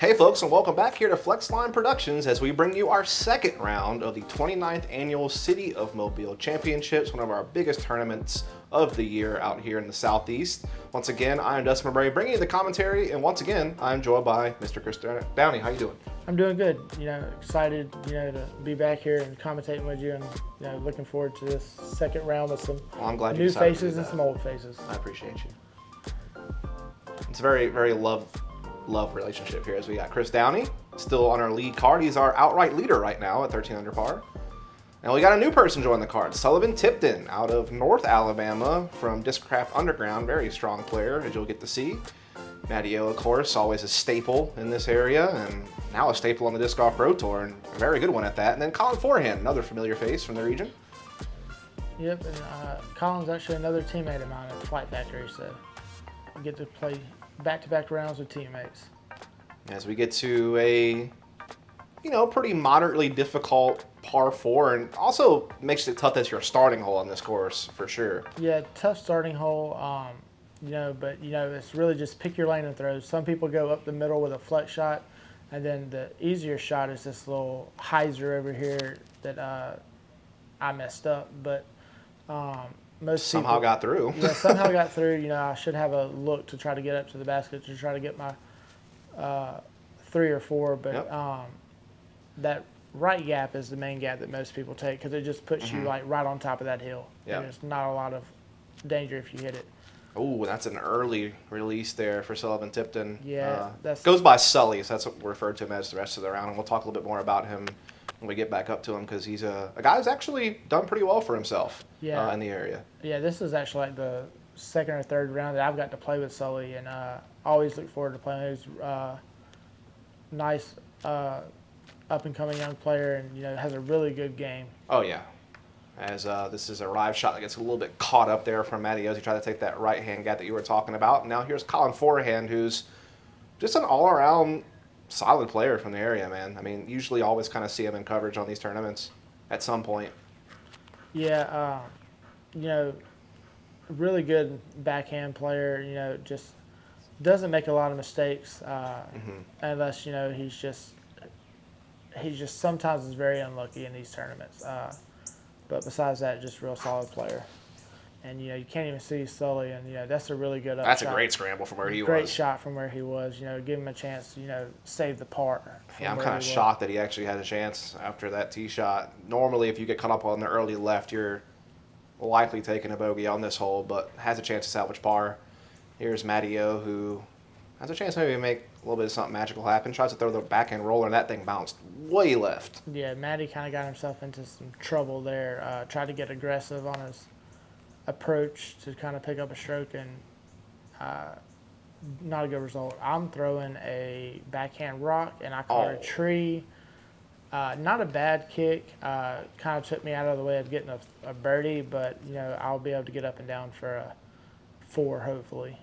Hey folks, and welcome back here to Flexline Productions as we bring you our second round of the 29th Annual City of Mobile Championships, one of our biggest tournaments of the year out here in the Southeast. Once again, I am Dustin, bringing you the commentary, and once again, I'm joined by Mr. Chris Downey. How you doing? I'm doing good. Excited, to be back here and commentating with you, and looking forward to this second round with some I'm glad new faces and some old faces. I appreciate you. It's a very, very love relationship here as we got Chris Downey still on our lead card. He's our outright leader right now at 13 under par. And we got a new person join the card, Sullivan Tipton out of North Alabama from Discraft Underground. Very strong player, as you'll get to see. MattyO, of course, always a staple in this area, and now a staple on the Disc Golf Pro Tour, and a very good one at that. And then Colin Forehand, another familiar face from the region. Yep, and Colin's actually another teammate of mine at the Flight Factory, so I get to play back-to-back rounds with teammates. As we get to a, pretty moderately difficult par 4, and also makes it tough as your starting hole on this course, for sure. Yeah, tough starting hole, but it's really just pick your lane and throw. Some people go up the middle with a flex shot, and then the easier shot is this little hyzer over here that I messed up, but most somehow people got through. Yeah, somehow got through. I should have a look to try to get up to the basket to try to get my 3 or 4, but Yep. That right gap is the main gap that most people take because it just puts you like right on top of that hill. Yep. There's not a lot of danger if you hit it. Oh, that's an early release there for Sullivan Tipton. Yeah, goes by Sully, so that's what we're referred to him as the rest of the round, and we'll talk a little bit more about him when we get back up to him because he's a guy who's actually done pretty well for himself in the area. Yeah, this is actually like the second or third round that I've got to play with Sully, and always look forward to playing. He's nice up-and-coming young player, and has a really good game. Oh yeah, as this is a Rive shot that gets a little bit caught up there from MattyO as he tried to take that right-hand gap that you were talking about. And now here's Colin Forehand, who's just an all-around solid player from the area, man. I mean, usually always kind of see him in coverage on these tournaments at some point. Yeah, really good backhand player. Just doesn't make a lot of mistakes unless he's just sometimes is very unlucky in these tournaments. But besides that, just real solid player. And you can't even see Sully, and that's a really good. That's a great scramble from where he was. Great shot from where he was. Give him a chance to save the par. Yeah, I'm kind of shocked that he actually had a chance after that tee shot. Normally, if you get caught up on the early left, you're likely taking a bogey on this hole, but has a chance to salvage par. Here's MattyO, who has a chance to maybe make a little bit of something magical happen. Tries to throw the backhand roller, and that thing bounced way left. Yeah, Matty kind of got himself into some trouble there. Tried to get aggressive on his approach to kind of pick up a stroke, and not a good result. I'm throwing a backhand rock, and I caught a tree. Not a bad kick. Kind of took me out of the way of getting a birdie, but I'll be able to get up and down for a 4 hopefully.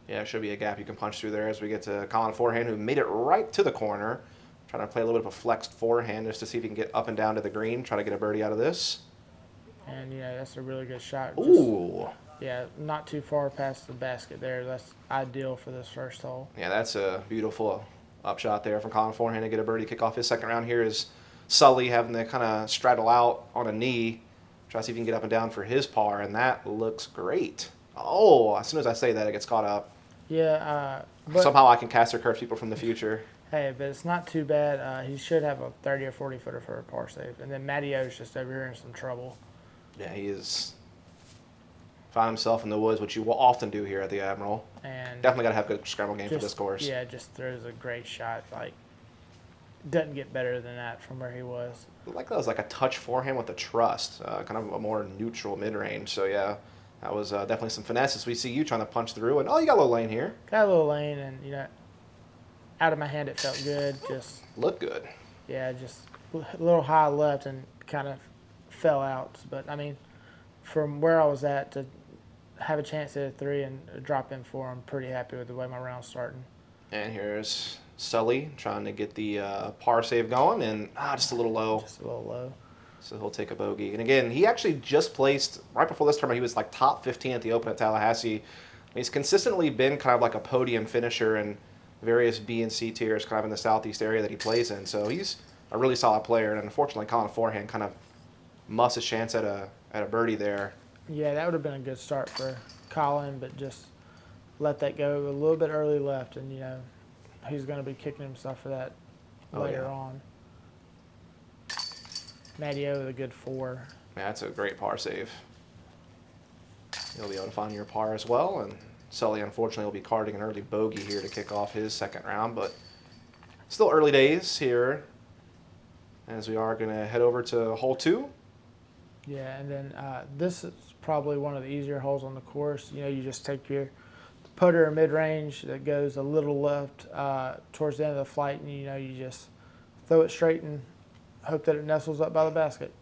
Yeah, it should be a gap you can punch through there as we get to Colin Forehand, who made it right to the corner. Trying to play a little bit of a flexed forehand just to see if he can get up and down to the green, try to get a birdie out of this. And that's a really good shot. Ooh. Yeah, not too far past the basket there. That's ideal for this first hole. Yeah, that's a beautiful upshot there from Colin Forehand to get a birdie. Kick off his second round here is Sully having to kind of straddle out on a knee. Try to see if he can get up and down for his par, and that looks great. Oh, as soon as I say that, it gets caught up. Yeah. But somehow I can caster curve people from the future. Hey, but it's not too bad. He should have a 30 or 40 footer for a par save. And then MattyO's just over here in some trouble. Yeah, he is. Found himself in the woods, which you will often do here at the Admiral. And definitely got to have a good scramble game for this course. Yeah, just throws a great shot. Like, doesn't get better than that from where he was. Like that was like a touch forehand with a trust, kind of a more neutral mid-range. So yeah, that was definitely some finesses. We see you trying to punch through, and you got a little lane here. Got a little lane, and out of my hand it felt good. Just looked good. Yeah, just a little high left and kind of fell out. But I mean, from where I was at to have a chance at a 3 and drop in 4, I'm pretty happy with the way my round's starting. And here's Sully trying to get the par save going, and just a little low. Just a little low. So he'll take a bogey. And again, he actually just placed, right before this tournament, he was like top 15 at the Open at Tallahassee. He's consistently been kind of like a podium finisher, and various B and C tiers kind of in the southeast area that he plays in. So he's a really solid player. And unfortunately, Colin Forehand kind of mussed his chance at a birdie there. Yeah, that would have been a good start for Colin, but just let that go a little bit early left, and he's going to be kicking himself for that later on. MattyO with a good 4. Yeah, that's a great par save. You'll be able to find your par as well, and Sully unfortunately will be carding an early bogey here to kick off his second round, but still early days here as we are going to head over to hole 2. Yeah, and then this is probably one of the easier holes on the course. You just take your putter or mid-range that goes a little left towards the end of the flight, and you just throw it straight and hope that it nestles up by the basket.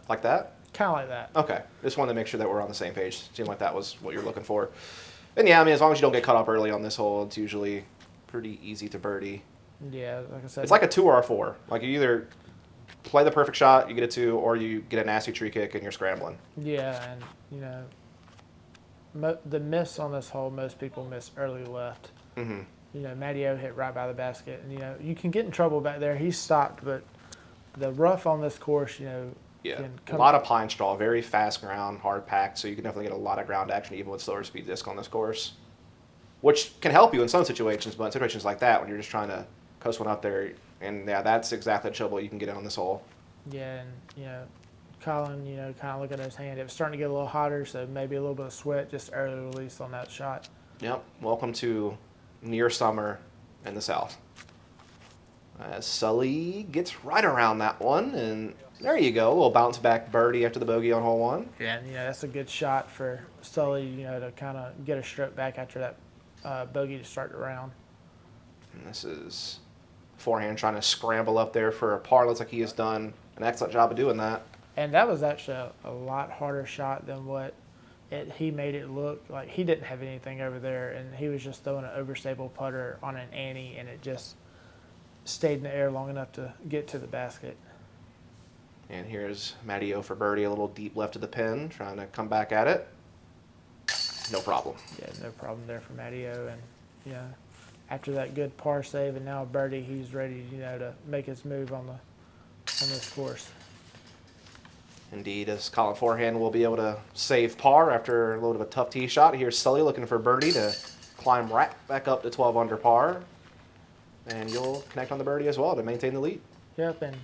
Like that? Kind of like that. Okay. Just wanted to make sure that we're on the same page. Seemed like that was what you're looking for. And yeah, I mean, as long as you don't get cut up early on this hole, it's usually pretty easy to birdie. Yeah, like I said. It's like a 2 or a 4. Like you either play the perfect shot, you get a 2, or you get a nasty tree kick and you're scrambling. Yeah, and the miss on this hole, most people miss early left. Mm-hmm. MattyO hit right by the basket, and you can get in trouble back there. He stopped, but the rough on this course, yeah, can a lot of pine straw, very fast ground, hard packed, so you can definitely get a lot of ground action even with slower speed disc on this course, which can help you in some situations, but in situations like that when you're just trying to coast one up there, and yeah, that's exactly the trouble you can get in on this hole. Yeah, and Colin, kind of look at his hand. It was starting to get a little hotter, so maybe a little bit of sweat, just early release on that shot. Yep, welcome to near summer in the south. Sully gets right around that one, and there you go, a little bounce back birdie after the bogey on hole 1. Yeah, and that's a good shot for Sully, to kind of get a stroke back after that bogey to start the round. And this is Forehand trying to scramble up there for a par. Looks like he has done an excellent job of doing that. And that was actually a lot harder shot than what he made it look like. He didn't have anything over there, and he was just throwing an overstable putter on an ante, and it just stayed in the air long enough to get to the basket. And here's MattyO for birdie, a little deep left of the pin, trying to come back at it. No problem. Yeah, no problem there for MattyO. And after that good par save and now a birdie, he's ready, to make his move on this course. Indeed, as Colin Forehand will be able to save par after a little bit of a tough tee shot. Here's Sully looking for birdie to climb right back up to 12 under par. And you'll connect on the birdie as well to maintain the lead. Yep, and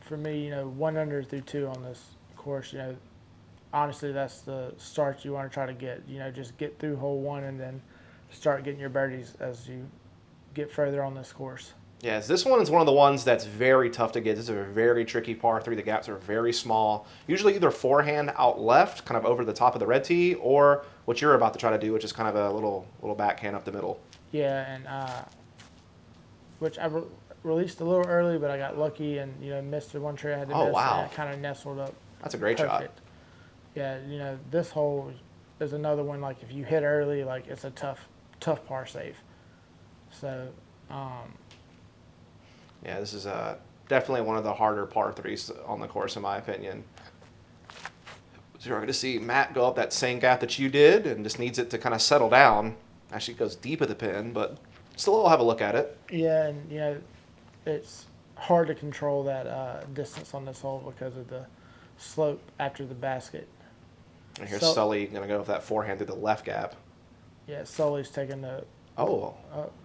for me, 1 under through 2 on this course, honestly, that's the start you want to try to get. Just get through hole 1 and then start getting your birdies as you get further on this course. Yes, this one is one of the ones that's very tough to get. This is a very tricky par 3. The gaps are very small. Usually either forehand out left, kind of over the top of the red tee, or what you're about to try to do, which is kind of a little backhand up the middle. Yeah, and which I released a little early, but I got lucky and missed the one tree I had to miss. Wow. And it kind of nestled up. That's a great shot. Yeah, this hole is another one. Like if you hit early, like it's a tough par save. So. Yeah, this is definitely one of the harder par 3s on the course, in my opinion. So you're going to see Matt go up that same gap that you did and just needs it to kind of settle down. Actually, it goes deep at the pin, but still we'll have a look at it. Yeah, and it's hard to control that distance on this hole because of the slope after the basket. And here's Sully going to go with that forehand through the left gap. Yeah, Sully's taking the... Oh.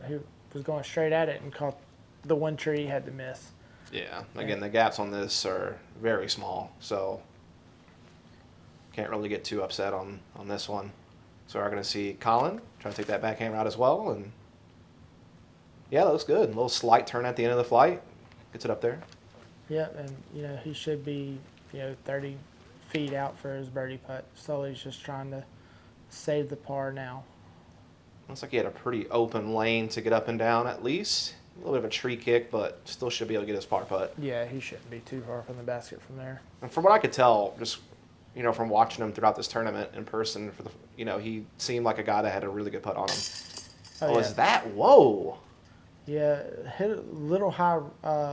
He was going straight at it and caught the one tree he had to miss. Yeah, again, the gaps on this are very small, so can't really get too upset on this one. So we're going to see Colin trying to take that backhand route as well, and yeah, that looks good. A little slight turn at the end of the flight, gets it up there. Yeah, and he should be 30 feet out for his birdie putt. Sully's just trying to save the par now. Looks like he had a pretty open lane to get up and down at least. A little bit of a tree kick, but still should be able to get his par putt. Yeah, he shouldn't be too far from the basket from there. And from what I could tell, just from watching him throughout this tournament in person, he seemed like a guy that had a really good putt on him. Oh, yeah. Is that whoa? Yeah, hit a little high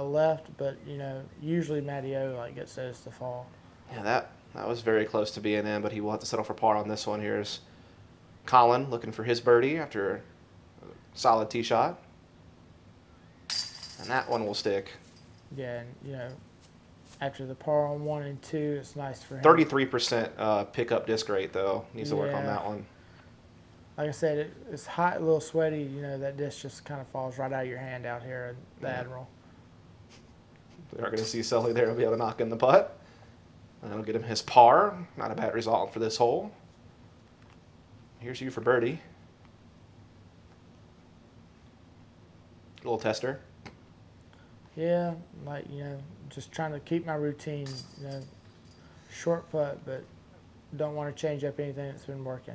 left, but usually MattyO gets those to fall. Yeah, that was very close to being in, but he will have to settle for par on this one. Here's Colin looking for his birdie after Solid tee shot. And that one will stick. Yeah, and you know, after the par on 1 and 2, it's nice for him. 33% pickup disc rate, though. Needs to work on Yeah. that one. Like I said, it's hot, a little sweaty. You know, that disc just kind of falls right out of your hand out here at the Admiral. We are going to see Sully there. He'll be able to knock in the putt. And that'll get him his par. Not a bad result for this hole. Here's you for birdie. Little tester. Yeah, like, you know, just trying to keep my routine, you know, short putt, but don't want to change up anything that's been working.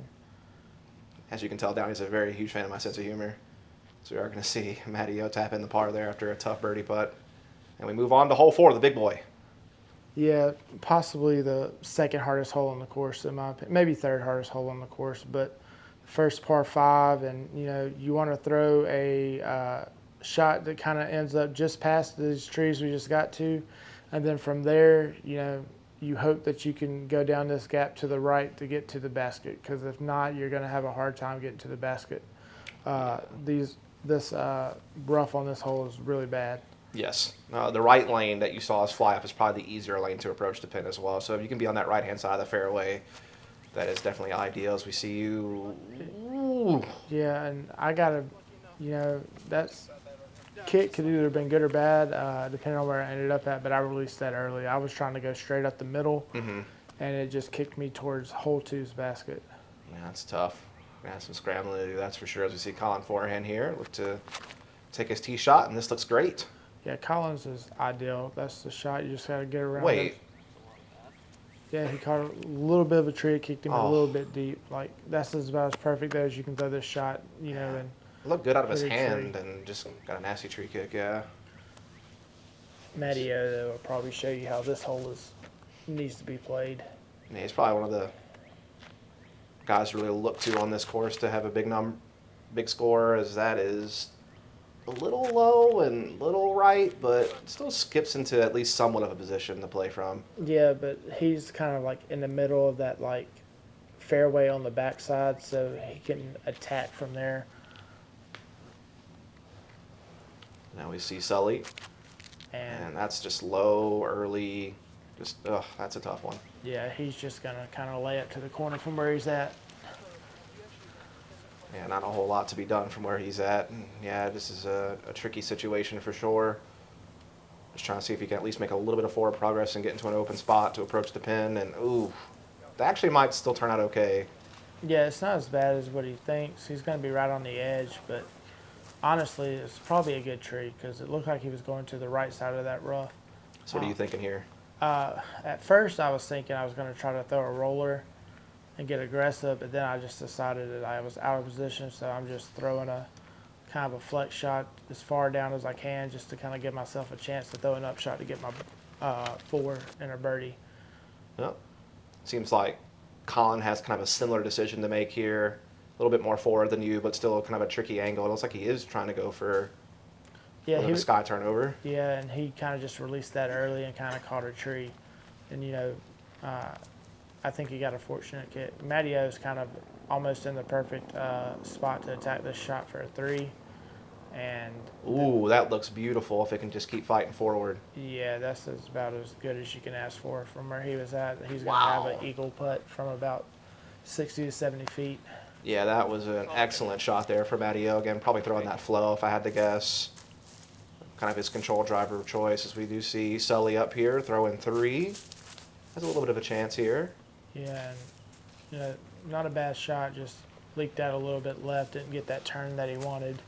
As you can tell, Downey's a very huge fan of my sense of humor. So we are going to see MattyO tap in the par there after a tough birdie putt. And we move on to hole 4, the big boy. Yeah, possibly the second hardest hole on the course, in my opinion. Maybe third hardest hole on the course, but first par 5, and, you know, you want to throw a shot that kind of ends up just past these trees we just got to, and then from there, you know, you hope that you can go down this gap to the right to get to the basket, because if not, you're going to have a hard time getting to the basket. This rough on this hole is really bad. Yes. The right lane that you saw us fly up is probably the easier lane to approach the pin as well. So if you can be on that right-hand side of the fairway, that is definitely ideal as we see you. Ooh. Yeah, and I got to, you know, that's kick could either have been good or bad, depending on where I ended up at, but I released that early. I was trying to go straight up the middle, and it just kicked me towards hole 2's basket. Yeah, that's tough. We're going to have some scrambling to do, that's for sure. As we see Colin Forehand here, look to take his tee shot, and this looks great. Yeah, Colin's is ideal. That's the shot. You just got to get around Wait. it. Yeah, he caught a little bit of a tree, kicked him a little bit deep. Like, that's about as perfect as you can throw this shot, you know. And it looked good out of his hit a hand tree. and just got a nasty tree kick, yeah. MattyO, though, will probably show you how this hole needs to be played. Yeah, he's probably one of the guys to really look to on this course to have a big score, as that is a little low and little right, but still skips into at least somewhat of a position to play from. Yeah, but he's kind of like in the middle of that like fairway on the backside, so he can attack from there. Now we see Sully, and that's just low, early, just, that's a tough one. Yeah, he's just going to kind of lay it to the corner from where he's at. Yeah, not a whole lot to be done from where he's at. And yeah, this is a tricky situation for sure. Just trying to see if he can at least make a little bit of forward progress and get into an open spot to approach the pin. And, ooh, that actually might still turn out okay. Yeah, it's not as bad as what he thinks. He's going to be right on the edge, but honestly, it's probably a good tree because it looked like he was going to the right side of that rough. So what are you thinking here? At first, I was thinking I was going to try to throw a roller and get aggressive, but then I just decided that I was out of position, so I'm just throwing a kind of a flex shot as far down as I can just to kind of give myself a chance to throw an up shot to get my 4 and a birdie. Well, seems like Colin has kind of a similar decision to make here. A little bit more forward than you, but still kind of a tricky angle. It looks like he is trying to go for a sky turnover. Yeah, and he kind of just released that early and kind of caught a tree. And, you know, I think he got a fortunate kick. MattyO is kind of almost in the perfect spot to attack this shot for a 3. And ooh, that looks beautiful if it can just keep fighting forward. Yeah, that's about as good as you can ask for from where he was at. He's going to have an eagle putt from about 60 to 70 feet. Yeah, that was an excellent shot there for MattyO. Again, probably throwing that flow if I had to guess. Kind of his control driver of choice, as we do see Sully up here throwing 3. Has a little bit of a chance here. Yeah, and, you know, not a bad shot, just leaked out a little bit left, didn't get that turn that he wanted.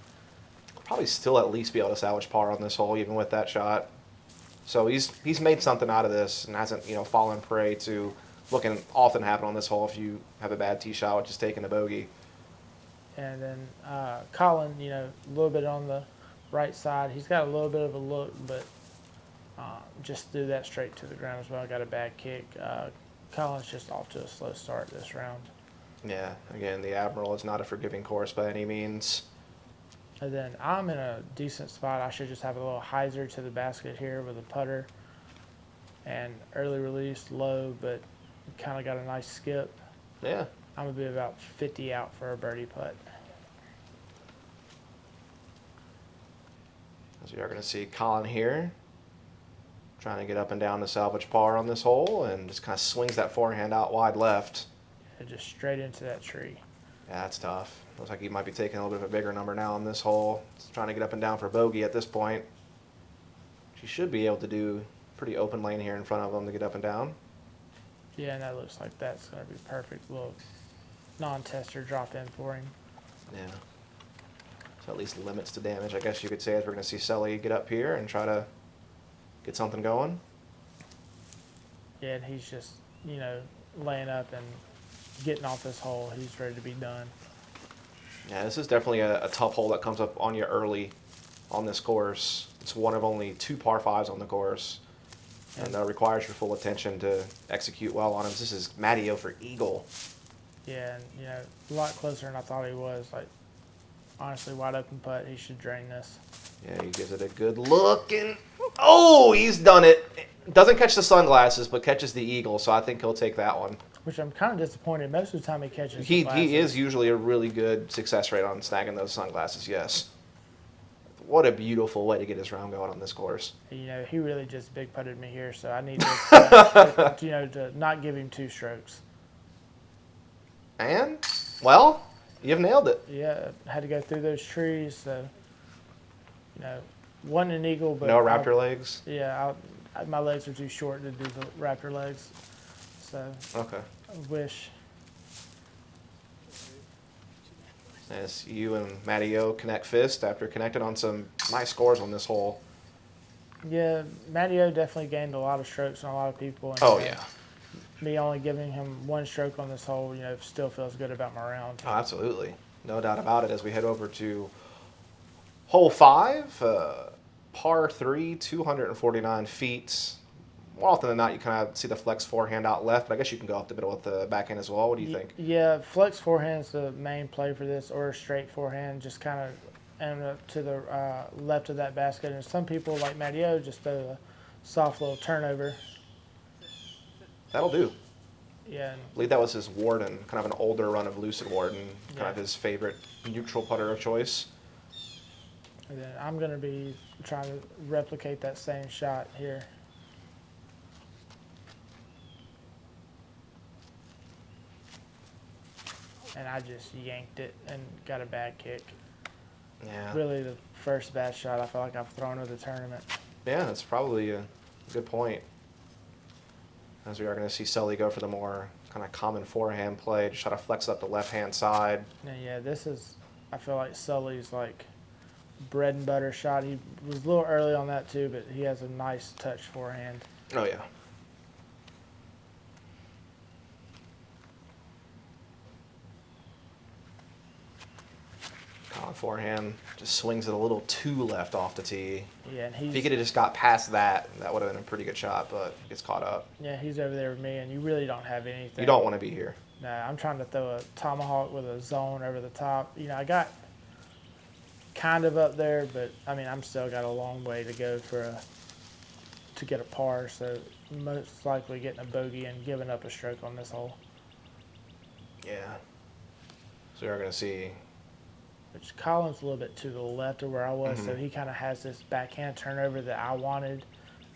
Probably still at least be able to salvage par on this hole, even with that shot. So he's made something out of this and hasn't, you know, fallen prey to what can often happen on this hole if you have a bad tee shot, which is taking a bogey. And then Colin, you know, a little bit on the right side. He's got a little bit of a look, but just threw that straight to the ground as well. Got a bad kick. Colin's just off to a slow start this round. Yeah, again, the Admiral is not a forgiving course by any means. And then I'm in a decent spot. I should just have a little hyzer to the basket here with a putter. And early release, low, but kind of got a nice skip. Yeah. I'm going to be about 50 out for a birdie putt. As we are going to see Colin here trying to get up and down the salvage par on this hole, and just kind of swings that forehand out wide left. Yeah, just straight into that tree. Yeah, that's tough. Looks like he might be taking a little bit of a bigger number now on this hole. He's trying to get up and down for bogey at this point. He should be able to do pretty open lane here in front of him to get up and down. Yeah, and that looks like that's going to be perfect little non-tester drop in for him. Yeah. So at least limits the damage, I guess you could say, as we're going to see Sully get up here and try to get something going. Yeah, and he's just, you know, laying up and getting off this hole. He's ready to be done. Yeah, this is definitely a tough hole that comes up on you early on this course. It's one of only 2 par 5s on the course, and requires your full attention to execute well on him. This is MattyO for eagle. Yeah, and, you know, a lot closer than I thought he was. Like, honestly, wide open putt. He should drain this. Yeah, he gives it a good look, and oh, he's done it. Doesn't catch the sunglasses, but catches the eagle, so I think he'll take that one. Which I'm kind of disappointed. Most of the time he catches He sunglasses. is usually a really good success rate on snagging those sunglasses, yes. What a beautiful way to get his round going on this course. You know, he really just big putted me here, so I need to, you know, to not give him 2 strokes. And, well, you've nailed it. Yeah, had to go through those trees, so, you know, wasn't an eagle, but No raptor legs? Yeah, my legs are too short to do the raptor legs, so Okay. I wish. As you and MattyO connect fist after connecting on some nice scores on this hole. Yeah, MattyO definitely gained a lot of strokes on a lot of people. And, Oh, you know, yeah. Me only giving him 1 stroke on this hole, you know, still feels good about my round. Oh, absolutely. No doubt about it as we head over to hole 5, par 3, 249 feet. More often than not, you kind of see the flex forehand out left, but I guess you can go up the middle with the backhand as well. What do you think? Yeah, flex forehand's the main play for this, or a straight forehand, just kind of and to the left of that basket. And some people, like MattyO, just throw a soft little turnover. That'll do. Yeah. I believe that was his Warden, kind of an older run of Lucid Warden, kind of Yeah. his favorite neutral putter of choice. And then I'm going to be trying to replicate that same shot here. And I just yanked it and got a bad kick. Yeah. Really the first bad shot I feel like I've thrown of the tournament. Yeah, that's probably a good point. As we are going to see Sully go for the more kind of common forehand play, just try to flex up the left-hand side. And yeah, this is, I feel like Sully's like bread and butter shot. He was a little early on that too, but he has a nice touch forehand. Oh, yeah. Colin forehand just swings it a little too left off the tee. Yeah, and If he he's could have just got past that, that would have been a pretty good shot, but he gets caught up. yeah, he's over there with me, and you really don't have anything. You don't want to be here. No, I'm trying to throw a tomahawk with a zone over the top. You know, I got kind of up there, but I mean, I'm still got a long way to go to get a par. So most likely getting a bogey and giving up a stroke on this hole. Yeah. So you're going to see. Which Colin's a little bit to the left of where I was, so he kind of has this backhand turnover that I wanted.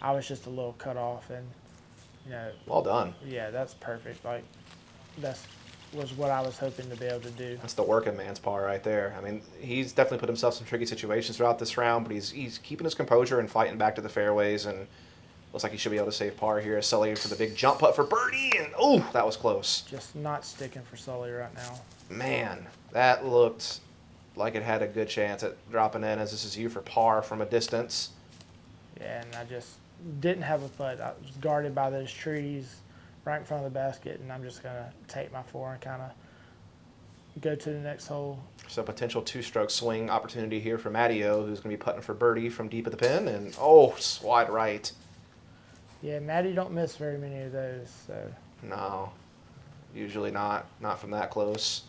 I was just a little cut off, and you know. Well done. Yeah, that's perfect. Like, was what I was hoping to be able to do. That's the working man's par right there. I mean, he's definitely put himself in some tricky situations throughout this round, but he's keeping his composure and fighting back to the fairways, and looks like he should be able to save par here. Sully for the big jump putt for birdie, and oh, that was close. Just not sticking for Sully right now. Man, that looked like it had a good chance at dropping in, as this is you for par from a distance. Yeah, and I just didn't have a putt. I was guarded by those trees right in front of the basket, and I'm just going to take my 4 and kind of go to the next hole. So potential 2-stroke swing opportunity here for MattyO, who's going to be putting for birdie from deep at the pin, and oh, wide right. Yeah, Matty don't miss very many of those. So No, usually not from that close.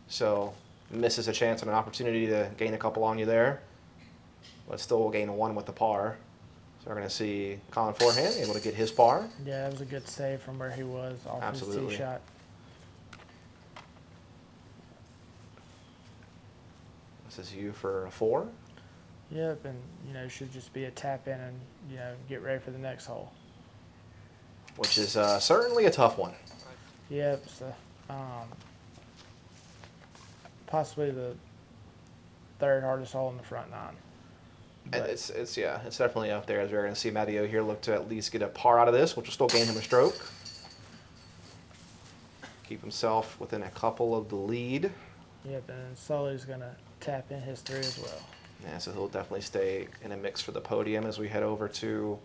So misses a chance and an opportunity to gain a couple on you there, but still will gain 1 with the par. So we're going to see Colin forehand able to get his par. yeah, that was a good save from where he was off his Absolutely. tee shot. This is you for a 4. Yep, and should just be a tap in and get ready for the next hole. Which is certainly a tough one. Yep, so possibly the third hardest hole in the front nine. And it's definitely up there, as we're going to see MattyO here look to at least get a par out of this, which will still gain him a stroke. Keep himself within a couple of the lead. Yep, and Sully's going to tap in his 3 as well. Yeah, so he'll definitely stay in a mix for the podium as we head over to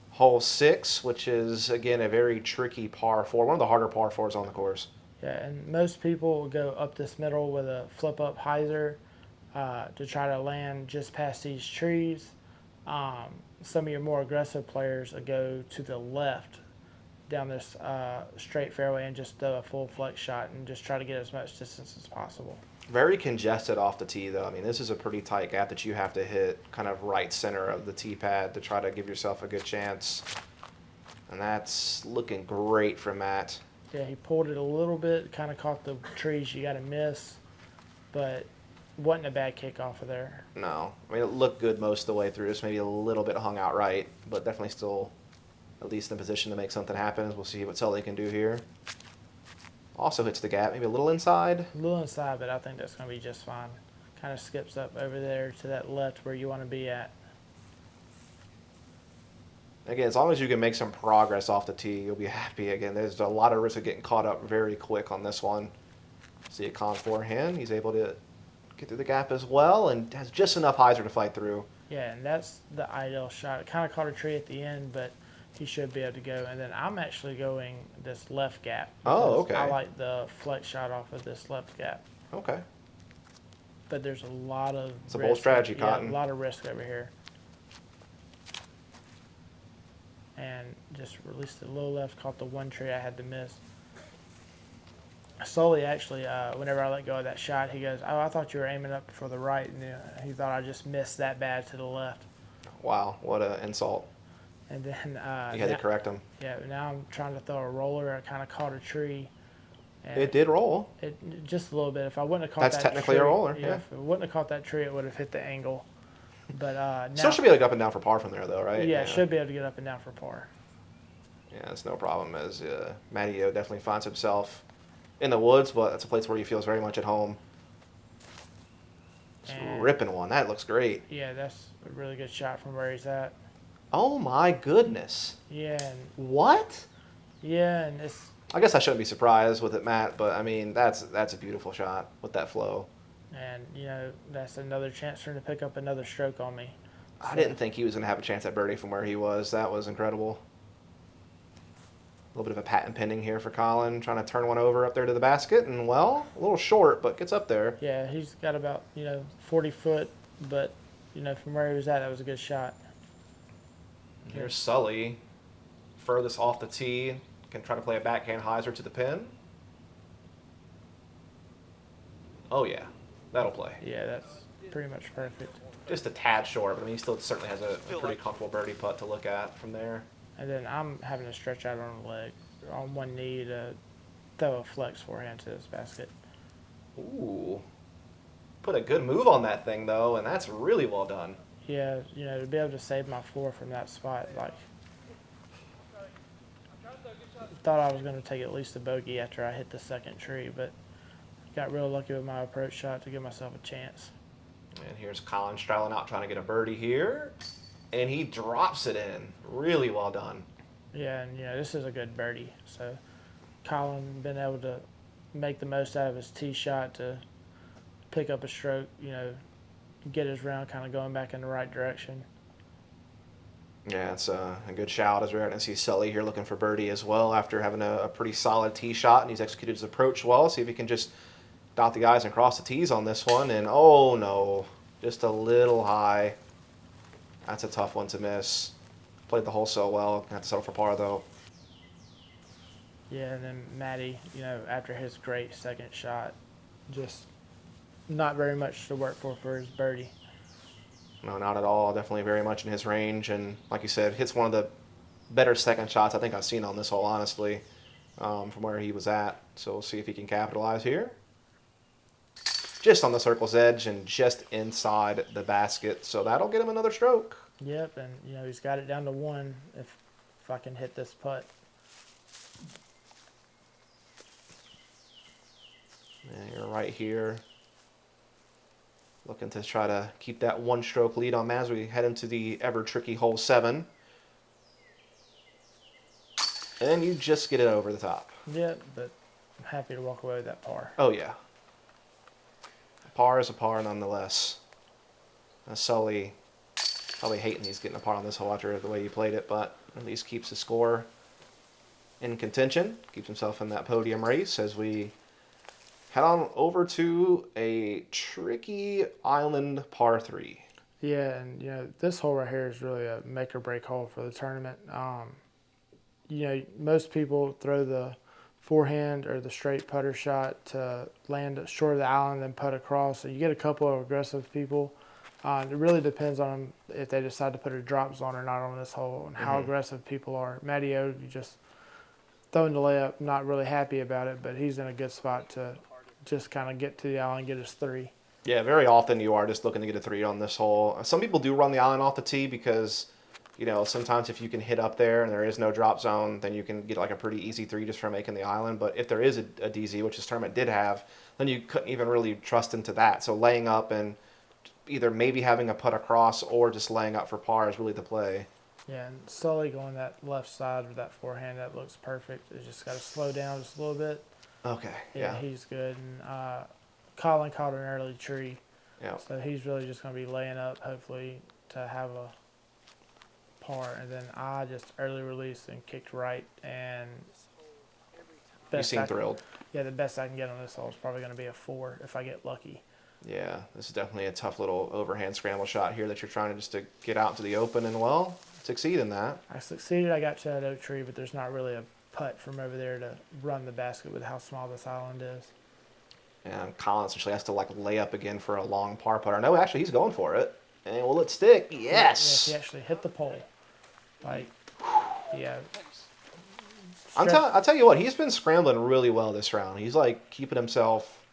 hole 6, which is, again, a very tricky par 4, one of the harder par 4s on the course. Yeah, and most people will go up this middle with a flip-up hyzer to try to land just past these trees. Some of your more aggressive players will go to the left down this straight fairway and just throw a full flex shot and just try to get as much distance as possible. Very congested off the tee, though. I mean, this is a pretty tight gap that you have to hit kind of right center of the tee pad to try to give yourself a good chance. And that's looking great for Matt. Yeah, he pulled it a little bit, kind of caught the trees you got to miss, but wasn't a bad kick off of there. No. I mean, it looked good most of the way through. Just maybe a little bit hung out right, but definitely still at least in position to make something happen. We'll see what Sully can do here. Also hits the gap, maybe a little inside. A little inside, but I think that's going to be just fine. Kind of skips up over there to that left where you want to be at. Again, as long as you can make some progress off the tee, you'll be happy. Again, there's a lot of risk of getting caught up very quick on this one. See a Colin forehand. He's able to get through the gap as well and has just enough hyzer to fight through. Yeah, and that's the ideal shot. It kind of caught a tree at the end, but he should be able to go. And then I'm actually going this left gap. Oh, okay. I like the flex shot off of this left gap. Okay. But there's a lot of It's a bold strategy, yeah, Cotton. a lot of risk over here. And just released the low left, caught the one tree I had to miss. Sully actually, whenever I let go of that shot, he goes, "Oh, I thought you were aiming up for the right," and he thought I just missed that bad to the left. Wow, what an insult. And then You had to correct him. Yeah, now I'm trying to throw a roller. I kind of caught a tree. And It did roll. It just a little bit. If I wouldn't have caught That's that technically tree, a roller, yeah. If it wouldn't have caught that tree, it would have hit the angle. But now, Still should be able to get up and down for par from there, though, right? Yeah, should be able to get up and down for par. Yeah, it's no problem as MattyO definitely finds himself in the woods, but that's a place where he feels very much at home. Just ripping one. That looks great. Yeah, that's a really good shot from where he's at. Oh, my goodness. Yeah. And, what? yeah, and it's... I guess I shouldn't be surprised with it, Matt, but, I mean, that's a beautiful shot with that flow. And, that's another chance for him to pick up another stroke on me. So, I didn't think he was going to have a chance at birdie from where he was. That was incredible. A little bit of a patent pending here for Colin, trying to turn one over up there to the basket, and, well, a little short, but gets up there. Yeah, he's got about, 40 foot, but, from where he was at, that was a good shot. Here's Sully, furthest off the tee, can try to play a backhand hyzer to the pin. Oh, yeah, that'll play. Yeah, that's pretty much perfect. Just a tad short, but I mean, he still certainly has a pretty comfortable birdie putt to look at from there. And then I'm having to stretch out on the leg, on one knee to throw a flex forehand to this basket. Ooh. Put a good move on that thing, though, and that's really well done. Yeah, to be able to save my floor from that spot, thought I was going to take at least a bogey after I hit the second tree, but got real lucky with my approach shot to give myself a chance. And here's Colin straddling out, trying to get a birdie here. And he drops it in. Really well done. Yeah, and this is a good birdie. So Colin been able to make the most out of his tee shot to pick up a stroke, get his round kind of going back in the right direction. Yeah, it's a good shout as we're going to see Sully here looking for birdie as well after having a pretty solid tee shot, and he's executed his approach well. See if he can just dot the I's and cross the T's on this one. And oh no, just a little high. That's a tough one to miss. Played the hole so well. Have to settle for par though. Yeah, and then Matty, after his great second shot, just not very much to work for his birdie. No, not at all. Definitely very much in his range. And like you said, hits one of the better second shots I think I've seen on this hole, honestly, from where he was at. So we'll see if he can capitalize here. just on the circle's edge and just inside the basket. So that'll get him another stroke. Yep, and you know he's got it down to 1 if I can hit this putt. And you're right here. Looking to try to keep that 1-stroke lead on Matt as we head into the ever-tricky hole 7. And you just get it over the top. Yep, but I'm happy to walk away with that par. Oh, yeah. A par is a par nonetheless. Sully probably hating he's getting a par on this hole after the way he played it, but at least keeps the score in contention. Keeps himself in that podium race as we head on over to a tricky island par 3. Yeah, and you know this hole right here is really a make or break hole for the tournament. You know, most people throw the forehand or the straight putter shot to land short of the island and putt across. So you get a couple of aggressive people. It really depends on if they decide to put a drop zone or not on this hole and how aggressive people are. MattyO, you just throwing the layup, not really happy about it, but he's in a good spot to just kind of get to the island and get his 3. Yeah, very often you are just looking to get a 3 on this hole. Some people do run the island off the tee because, you know, sometimes if you can hit up there and there is no drop zone, then you can get like a pretty easy 3 just from making the island. But if there is a DZ, which this tournament did have, then you couldn't even really trust into that. So laying up and either maybe having a putt across or just laying up for par is really the play. Yeah, and Sully going that left side with that forehand, that looks perfect. It's just got to slow down just a little bit. Okay, Yeah, he's good. And Colin caught an early tree. Yeah. So he's really just going to be laying up, hopefully, to have a par. And then I just early released and kicked right. And You seem thrilled. Yeah, the best I can get on this hole is probably going to be a 4 if I get lucky. Yeah, this is definitely a tough little overhand scramble shot here that you're trying to just to get out to the open and, well, succeed in that. I succeeded. I got to that oak tree, but there's not really a putt from over there to run the basket with how small this island is. And Colin essentially has to like lay up again for a long par putter. No, actually, he's going for it. And will it stick? Yes! Yeah, he actually hit the pole. Like, yeah. I'll tell you what, he's been scrambling really well this round. He's like keeping himself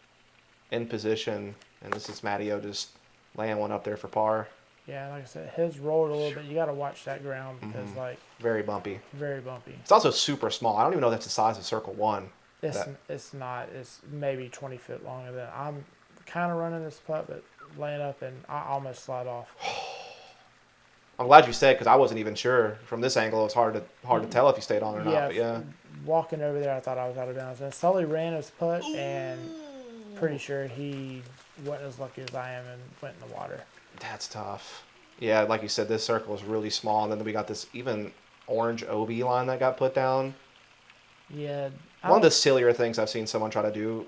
in position. And this is MattyO just laying one up there for par. Yeah, like I said, his rolled a little bit. You got to watch that ground because, like, very bumpy. Very bumpy. It's also super small. I don't even know if that's the size of Circle 1. It's not. It's maybe 20 feet longer than I'm kind of running this putt, but laying up and I almost slide off. I'm glad you said because I wasn't even sure from this angle. It's hard to tell if you stayed on or not. But yeah, walking over there, I thought I was out of bounds. And Sully ran his putt, and pretty sure he wasn't as lucky as I am and went in the water. That's tough. Yeah, like you said, this circle is really small, and then we got this even orange OB line that got put down. Yeah. One of the sillier things I've seen someone try to do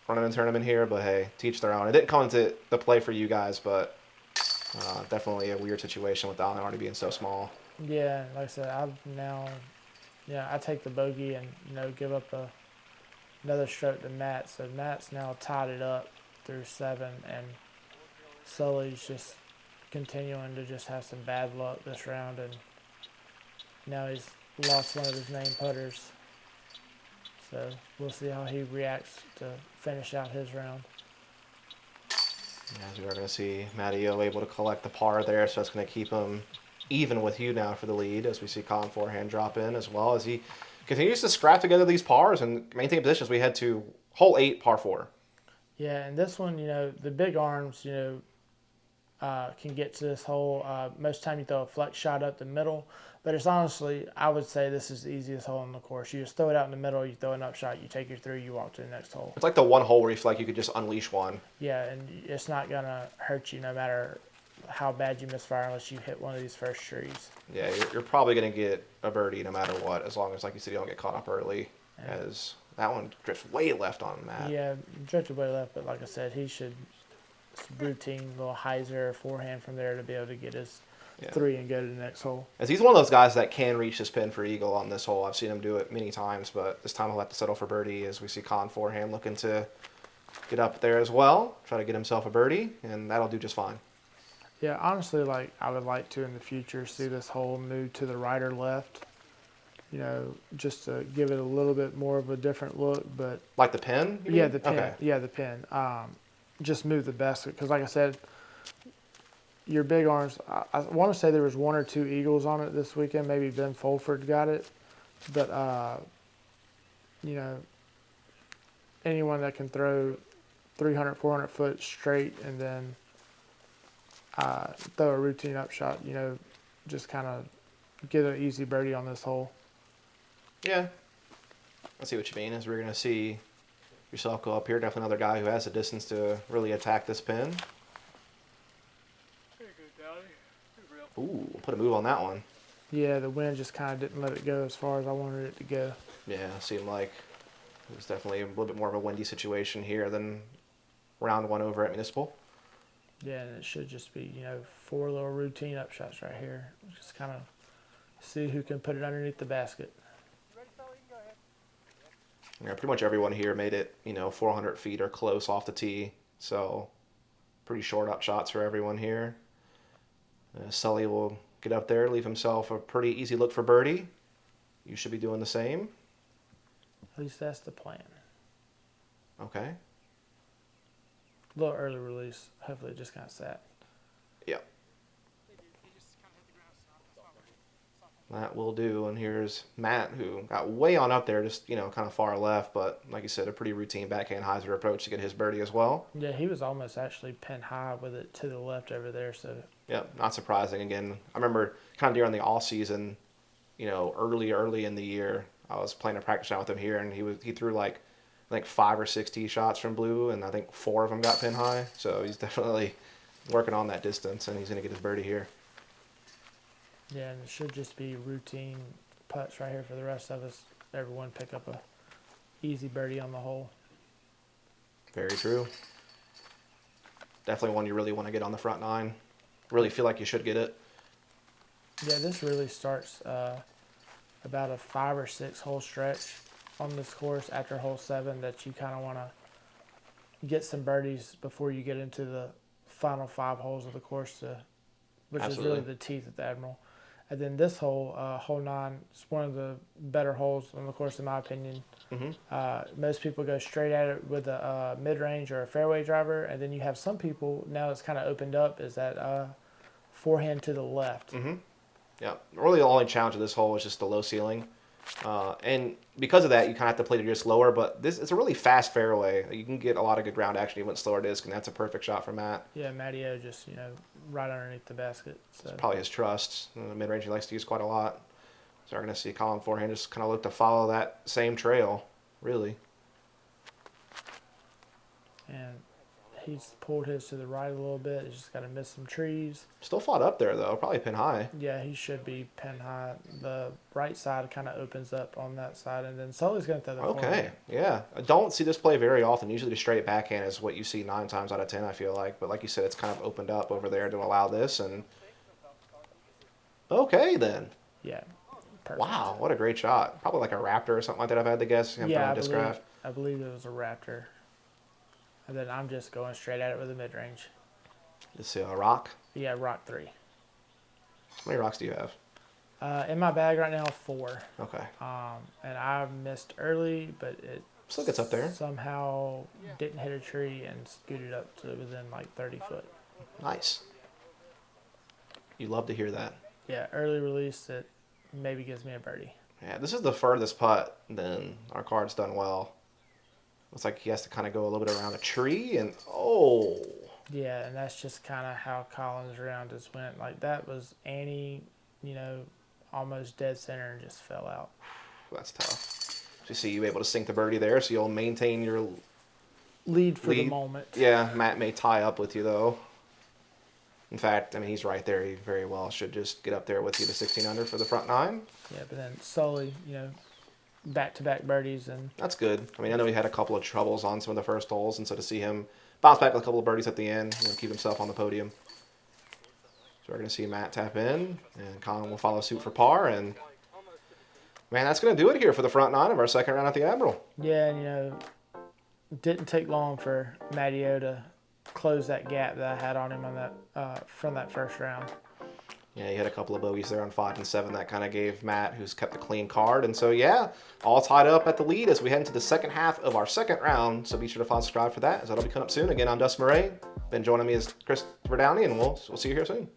running a tournament here, but hey, teach their own. It didn't come into the play for you guys, but definitely a weird situation with the island already being so small. Yeah, like I said, I take the bogey and, give up another stroke to Matt. So Matt's now tied it up through 7, and Sully's just continuing to just have some bad luck this round, and now he's lost one of his main putters. So we'll see how he reacts to finish out his round. As we are going to see MattyO able to collect the par there, so that's going to keep him even with you now for the lead as we see Colin Forehand drop in as well as he continues to scrap together these pars and maintain position as we head to hole 8, par 4. Yeah, and this one, the big arms, can get to this hole. Most of the time you throw a flex shot up the middle, but it's honestly, I would say this is the easiest hole on the course. You just throw it out in the middle, you throw an up shot, you take your 3, you walk to the next hole. It's like the one hole where you feel like you could just unleash one. Yeah, and it's not going to hurt you no matter how bad you misfire unless you hit one of these first trees. Yeah, you're probably going to get a birdie no matter what, as long as, like you said, you don't get caught up early, as that one drifts way left on Matt. Yeah, drifted way left, but like I said, he should routine little hyzer forehand from there to be able to get his 3 and go to the next hole. As he's one of those guys that can reach his pin for eagle on this hole. I've seen him do it many times, but this time he'll have to settle for birdie as we see Colin Forehand looking to get up there as well, try to get himself a birdie, and that'll do just fine. Yeah, honestly, I would like to in the future see this hole move to the right or left, just to give it a little bit more of a different look. But like the pin? Yeah, the pin. Okay. Yeah, the pin. just move the basket. Because like I said, your big arms, I want to say there was 1 or 2 eagles on it this weekend. Maybe Ben Fulford got it. But, you know, anyone that can throw 300, 400 foot straight and then throw a routine up shot, you know, just kind of get an easy birdie on this hole. Yeah. I see what you mean. As we're going to see yourself go up here. Definitely another guy who has the distance to really attack this pin. Ooh, put a move on that one. Yeah, the wind just kind of didn't let it go as far as I wanted it to go. Yeah, seemed like it was definitely a little bit more of a windy situation here than round 1 over at Municipal. Yeah, and it should just be, you know, 4 little routine up shots right here. Just kind of see who can put it underneath the basket. Yeah, pretty much everyone here made it, you know, 400 feet or close off the tee. So pretty short up shots for everyone here. Sully will get up there, leave himself a pretty easy look for birdie. You should be doing the same. At least that's the plan. Okay. A little early release. Hopefully it just kind of sat. Yep. That will do. And here's Matt, who got way on up there, just, you know, kind of far left. But like you said, a pretty routine backhand hyzer approach to get his birdie as well. Yeah, he was almost actually pin high with it to the left over there. So. Yep, not surprising. Again, I remember kind of during the off season, you know, early in the year, I was playing a practice round with him here, and he threw like I think 5 or 6 tee shots from blue, and I think 4 of them got pin high. So he's definitely working on that distance, and he's going to get his birdie here. Yeah, and it should just be routine putts right here for the rest of us. Everyone pick up a easy birdie on the hole. Very true. Definitely one you really want to get on the front 9. Really feel like you should get it. Yeah, this really starts about a 5 or 6 hole stretch on this course after hole 7 that you kind of want to get some birdies before you get into the final 5 holes of the course, which Absolutely. is really the teeth of the Admiral. And then this hole, hole 9, is one of the better holes on the course in my opinion. Mm-hmm. Most people go straight at it with a mid-range or a fairway driver, and then you have some people, now it's kind of opened up, is that forehand to the left. Mm-hmm. Yeah. Really the only challenge of this hole is just the low ceiling. And because of that, you kind of have to play it just lower, but it's a really fast fairway. You can get a lot of good ground action even with slower disc, and that's a perfect shot for Matt. Yeah, MattyO just, you know, right underneath the basket. So. It's probably his trust. The mid-range he likes to use quite a lot. So we're going to see Colin Forehand just kind of look to follow that same trail, really. And he's pulled his to the right a little bit. He's just got to miss some trees. Still fought up there, though. Probably pin high. Yeah, he should be pin high. The right side kind of opens up on that side, and then Sully's going to throw the Okay, yeah. I don't see this play very often. Usually the straight backhand is what you see 9 times out of 10, I feel like. But like you said, it's kind of opened up over there to allow this. And okay, then. Yeah. Perfect. Wow, what a great shot. Probably like a Raptor or something like that, I've had to guess. Yeah, I believe it was a Raptor. And then I'm just going straight at it with a mid-range. Let's see, a rock. Yeah, rock 3. How many rocks do you have? In my bag right now, 4. Okay. And I missed early, but it Still gets up there. somehow didn't hit a tree and scooted up to within like 30 foot. Nice. You love to hear that. Yeah, early release that maybe gives me a birdie. Yeah, this is the furthest putt, then our card's done well. Looks like he has to kind of go a little bit around a tree, and oh. Yeah, and that's just kind of how Colin's round just went. Like that was Annie, you know, almost dead center and just fell out. That's tough. So you see you able to sink the birdie there, so you'll maintain your lead for the moment. Yeah, Matt may tie up with you, though. In fact, I mean, he's right there. He very well should just get up there with you to 16 under for the front 9. Yeah, but then Sully, you know, back-to-back birdies. And that's good. I mean, I know he had a couple of troubles on some of the first holes, and so to see him bounce back with a couple of birdies at the end, you know, keep himself on the podium. So we're going to see Matt tap in, and Colin will follow suit for par, and man, that's going to do it here for the front 9 of our second round at the Admiral. Yeah, and you know, didn't take long for MattyO to close that gap that I had on him on that from that first round. Yeah, he had a couple of bogeys there on 5 and 7 that kind of gave Matt, who's kept a clean card. And so, yeah, all tied up at the lead as we head into the second half of our second round. So be sure to follow and subscribe for that, as that'll be coming up soon. Again, I'm Dustin Mouret. Been joining me is Christopher Downey, and we'll see you here soon.